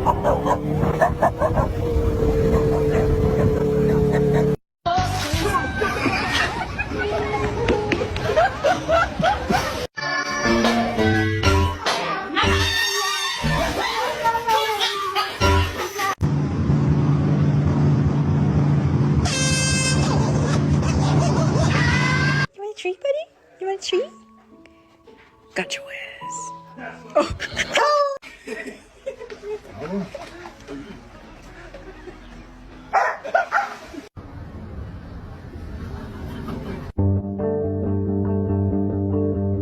You want a treat, buddy? You want a treat? Got your ass. Oh.